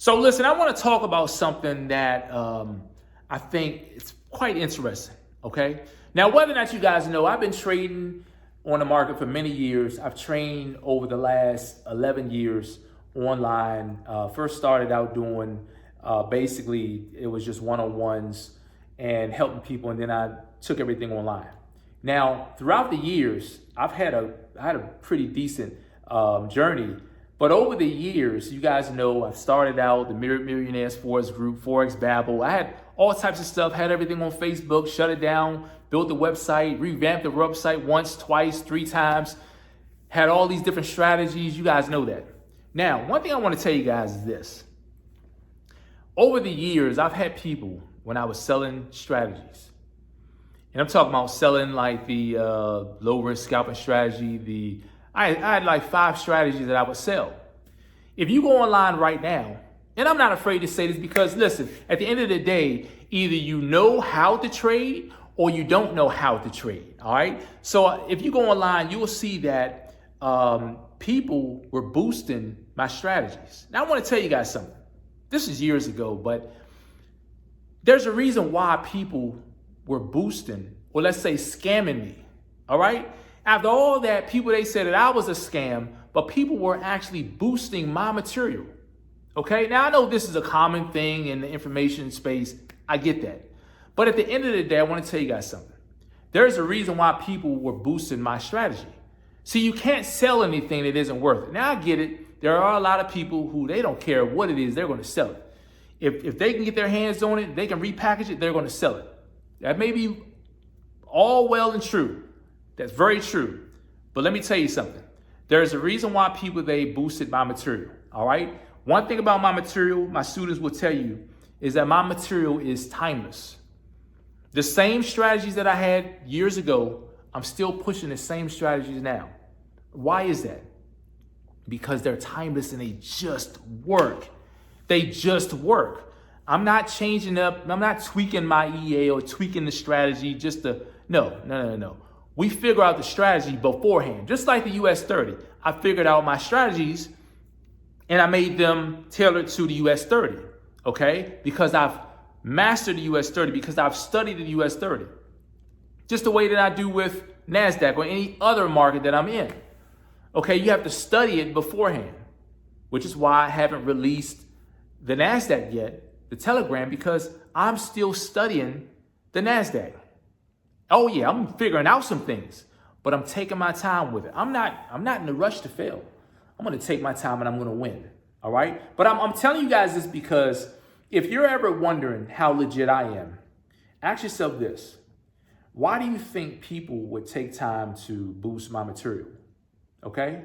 So listen, I want to talk about something that I think it's quite interesting, okay? Now, whether or not you guys know, I've been trading on the market for many years. I've trained over the last 11 years online. First started out doing, basically, it was just one-on-ones and helping people, and then I took everything online. Now, throughout the years, I had a pretty decent journey. But over the years, you guys know, I've started out the Millionaires Forex group, Forex Babel. I had all types of stuff, had everything on Facebook, shut it down, built the website, revamped the website once, twice, 3 times, had all these different strategies. You guys know that. Now, one thing I want to tell you guys is this. Over the years, I've had people, when I was selling strategies, and I'm talking about selling like the low risk scalping strategy, I had like 5 strategies that I would sell. If you go online right now, and I'm not afraid to say this because listen, at the end of the day, either you know how to trade or you don't know how to trade, all right? So if you go online, you will see that people were boosting my strategies. Now I want to tell you guys something. This is years ago, but there's a reason why people were boosting, or let's say scamming me, all right? After all that, people, they said that I was a scam, but people were actually boosting my material, okay? Now, I know this is a common thing in the information space. I get that. But at the end of the day, I want to tell you guys something. There's a reason why people were boosting my strategy. See, you can't sell anything that isn't worth it. Now, I get it. There are a lot of people who they don't care what it is. They're going to sell it. If they can get their hands on it, they can repackage it, they're going to sell it. That may be all well and true. That's very true. But let me tell you something. There's a reason why people, they boosted my material, all right? One thing about my material, my students will tell you, is that my material is timeless. The same strategies that I had years ago, I'm still pushing the same strategies now. Why is that? Because they're timeless and they just work. They just work. I'm not changing up. I'm not tweaking my EA or tweaking the strategy just to, no. We figure out the strategy beforehand. Just like the US 30. I figured out my strategies and I made them tailored to the US 30, okay? Because I've mastered the US 30, because I've studied the US 30. Just the way that I do with NASDAQ or any other market that I'm in. Okay, you have to study it beforehand, which is why I haven't released the NASDAQ yet, the Telegram, because I'm still studying the NASDAQ. Oh yeah, I'm figuring out some things, but I'm taking my time with it. I'm not in a rush to fail. I'm going to take my time and I'm going to win. All right. But I'm telling you guys this because if you're ever wondering how legit I am, ask yourself this. Why do you think people would take time to boost my material? Okay.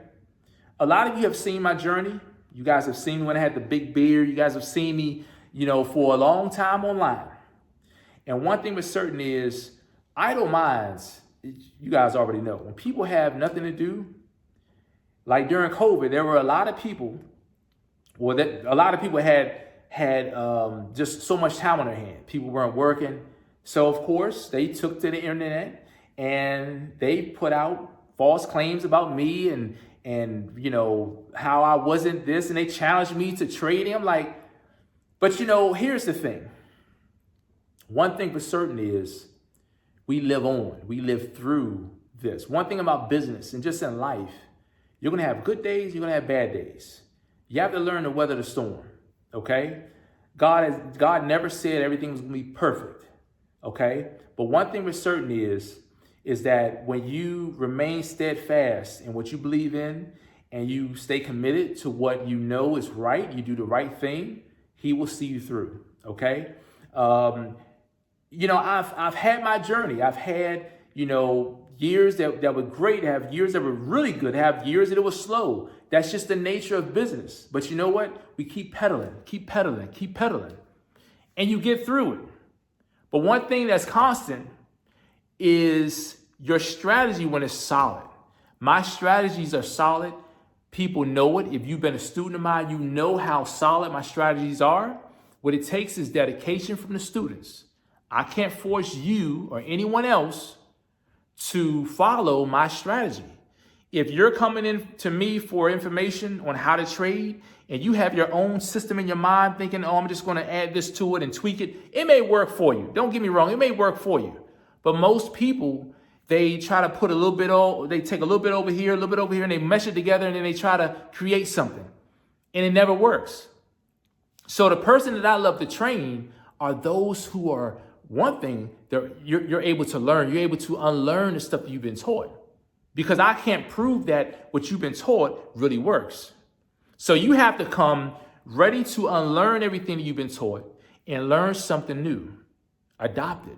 A lot of you have seen my journey. You guys have seen me when I had the big beard. You guys have seen me, for a long time online. And one thing with certain is, idle minds, you guys already know, when people have nothing to do, like during COVID, there were a lot of people, had just so much time on their hand. People weren't working. So of course they took to the internet and they put out false claims about me and how I wasn't this, and they challenged me to trading. I'm like, but here's the thing. One thing for certain is, we live on. We live through this. One thing about business and just in life, you're going to have good days, you're going to have bad days. You have to learn to weather the storm, okay? God never said everything was going to be perfect, okay? But one thing for certain is that when you remain steadfast in what you believe in and you stay committed to what you know is right, you do the right thing, He will see you through, okay? I've had my journey. I've had, years that were great, have years that were really good, have years that it was slow. That's just the nature of business. But you know what? We keep pedaling. And you get through it. But one thing that's constant is your strategy when it's solid. My strategies are solid. People know it. If you've been a student of mine, you know how solid my strategies are. What it takes is dedication from the students. I can't force you or anyone else to follow my strategy. If you're coming in to me for information on how to trade and you have your own system in your mind thinking, oh, I'm just going to add this to it and tweak it, it may work for you. Don't get me wrong. It may work for you. But most people, they try to put a little bit, they take a little bit over here, a little bit over here, and they mesh it together, and then they try to create something. And it never works. So the person that I love to train are those who are, one thing, you're able to learn. You're able to unlearn the stuff that you've been taught. Because I can't prove that what you've been taught really works. So you have to come ready to unlearn everything that you've been taught and learn something new. Adopt it.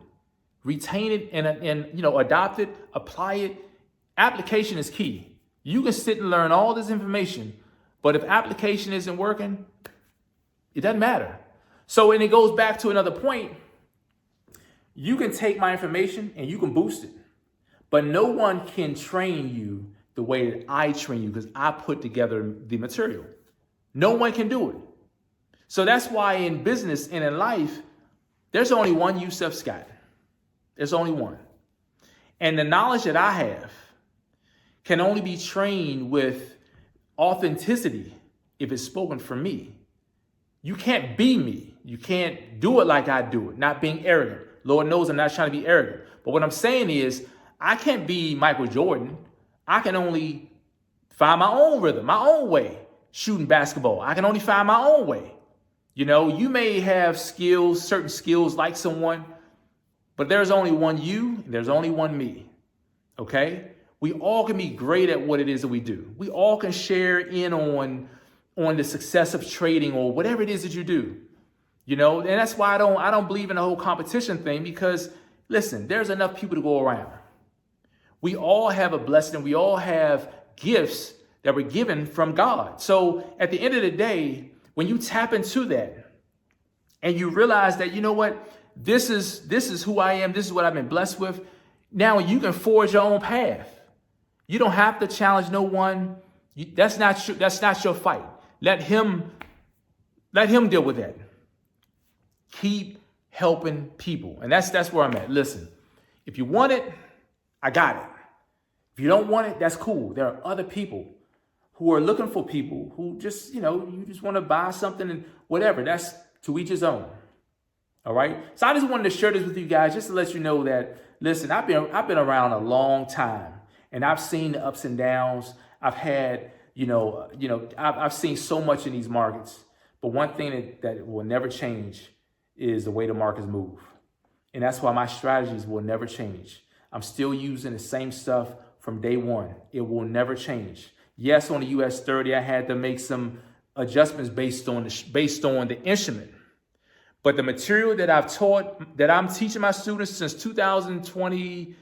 Retain it and adopt it, apply it. Application is key. You can sit and learn all this information, but if application isn't working, it doesn't matter. So, and it goes back to another point. You can take my information and you can boost it, but no one can train you the way that I train you because I put together the material. No one can do it. So that's why in business and in life, there's only one Yusef Scott. There's only one. And the knowledge that I have can only be trained with authenticity if it's spoken from me. You can't be me. You can't do it like I do it, not being arrogant. Lord knows I'm not trying to be arrogant. But what I'm saying is I can't be Michael Jordan. I can only find my own rhythm, my own way shooting basketball. I can only find my own way. You may have skills, certain skills like someone, but there's only one you, and there's only one me, okay? We all can be great at what it is that we do. We all can share in on the success of trading or whatever it is that you do, and that's why I don't believe in the whole competition thing because, listen, there's enough people to go around. We all have a blessing. We all have gifts that were given from God. So at the end of the day, when you tap into that and you realize that, you know what, this is who I am. This is what I've been blessed with. Now you can forge your own path. You don't have to challenge no one. That's not your fight. Let him deal with that. Keep helping people. And that's where I'm at. Listen, if you want it, I got it. If you don't want it, that's cool. There are other people who are looking for people who just, you just want to buy something and whatever. That's to each his own. All right. So I just wanted to share this with you guys just to let you know that, listen, I've been around a long time and I've seen the ups and downs. I've had, I've seen so much in these markets. But one thing that will never change is the way the markets move. And that's why my strategies will never change. I'm still using the same stuff from day one. It will never change. Yes, on the US 30, I had to make some adjustments based on the instrument. But the material that I've taught, that I'm teaching my students since 2020,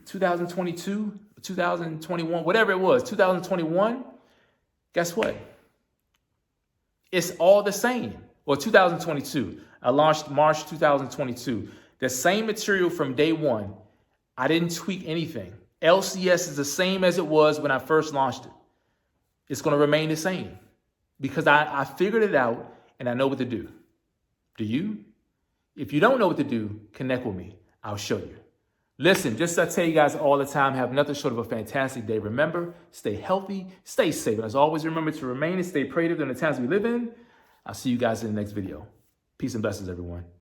2022, 2021, whatever it was, 2021, guess what? It's all the same. Well, 2022. I launched March 2022. The same material from day one. I didn't tweak anything. LCS is the same as it was when I first launched it. It's going to remain the same because I figured it out and I know what to do. Do you? If you don't know what to do, connect with me. I'll show you. Listen, just as I tell you guys all the time, have nothing short of a fantastic day. Remember, stay healthy, stay safe. And as always, remember to remain and stay creative during the times we live in. I'll see you guys in the next video. Peace and blessings, everyone.